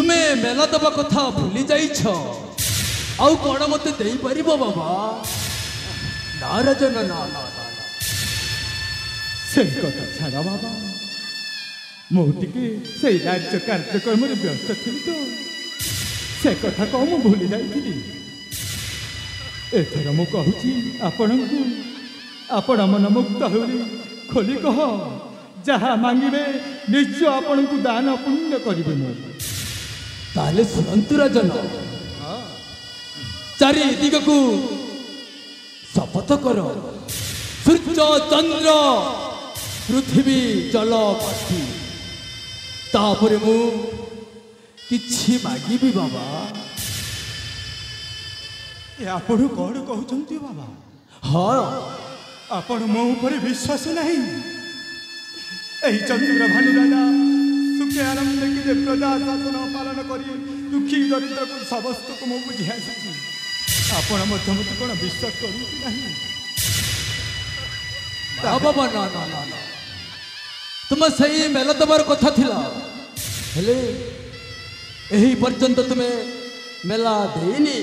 तुम्हें मेला दबा कथा भूली जाइछ आउ कौन मते देई परिबो बाबा ना राजन ना ना ना से कथा छाड़ा बाबा मु टिके से राज्य कार्यक्रम व्यस्त थी तो से कथा को मु भूली जाइथिली एथर मु कहूची आपनकु आपण मन मुक्त होली खोली कह जहा मांगिबे निश्चय आपनकु दान पुण्य करिबे मु ताले सुनंतु राजन चारि दिग को शपथ कर सूर्य चंद्र पृथ्वी जल पाथी तापर मु किछि मागिबी बाबा ए आपण कौन कहउछंती बाबा हाँ आपण मो ऊपर विश्वास नहीं एही चंद्र भानु राजा सुखे आनंद कि प्रजा शासन पालन करी दुखी दरिद्र को समस्त को मो बुझी आसी आपण मत कौन विश्वास करू नहीं ना बाबा ना ना ना ना तुम सही मेला दबार कथा थिला हेले एही पर्यंत तुम्हें मेला देनी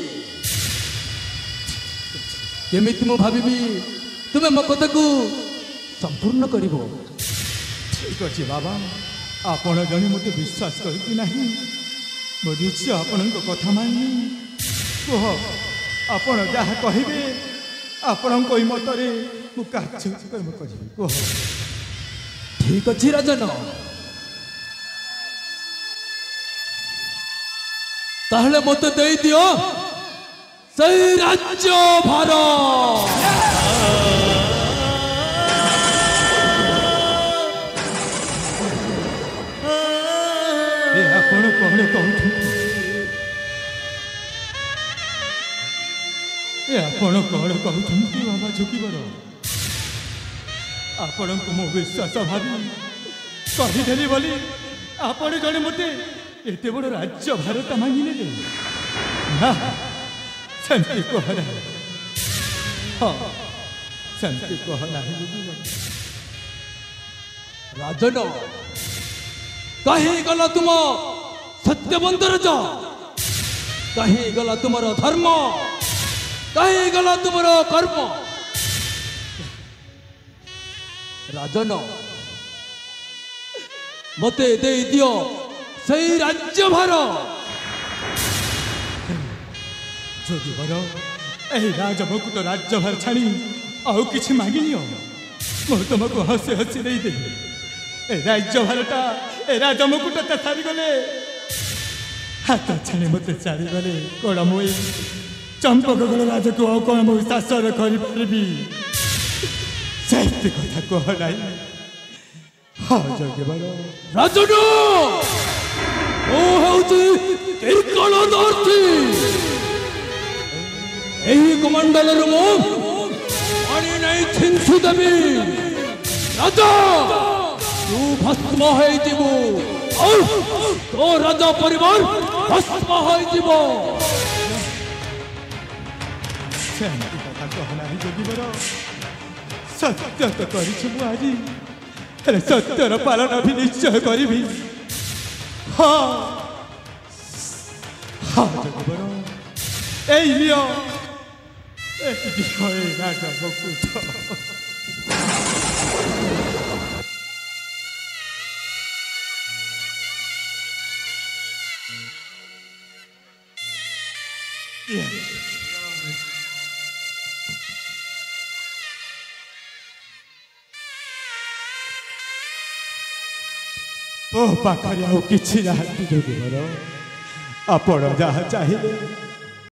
केमिति मु भाबिबी तुम्हें मो कथा को संपूर्ण करिवो ठीक अच्छे बाबा आपण जने मत विश्वास करती नहीं मो निश्चय आपण कथा मानी कह आपण जहाँ कहे आपण मतरे मु कार्यक्रम करी कह ठीक अच्छी राजन ताहले मत दे दियो सही राज्य भार आपण कौन कहते आपण कौन कहते बाबा झुकीबर आपण को मो विश्वास भावी कहीदेली बोली आपण जड़े मत एत बड़ राज्य भारत मांगी ने ना सेमती कहना हाँ सेमती कहना राजन कहीं गला तुम सत्यवंत राजा कहीं गला तुमर धर्म कहीं गला तुमर कर्म राजन मते दे दियो सही राज्य भार जोगीवर यही राजमुकुट राज्य भार छाड़ी आउ किछि मांगी नियो मु तुमको हसी हसी दे देली ए राज्य भारटा ए राजमुकुट सारी गले हाथ छाणी मत सारी गले कौन मुई चंपकगढ़ राज को आउ कौन मु शासन कर पारिबी सेती कथा कह नहीं हाँ जोगीवर राजन ओ हउची तिरकलदर्थी एही कमंडल मु पानी नहीं छिंसु देवी राजा तू भस्म है जीवो तो राजा परिवार भस्म है जीवो सेमती कथा कहना ही जोगीवर सत्य तो करिछु मु आज अरे सत्यर पालन भी निश्चय करी हाँ हाँ जोगीवर ए लियो ए दियो ए राजा मुकुट ओ पाखरे आउ किछि ना जोगीवर आपण जहाँ चाहिए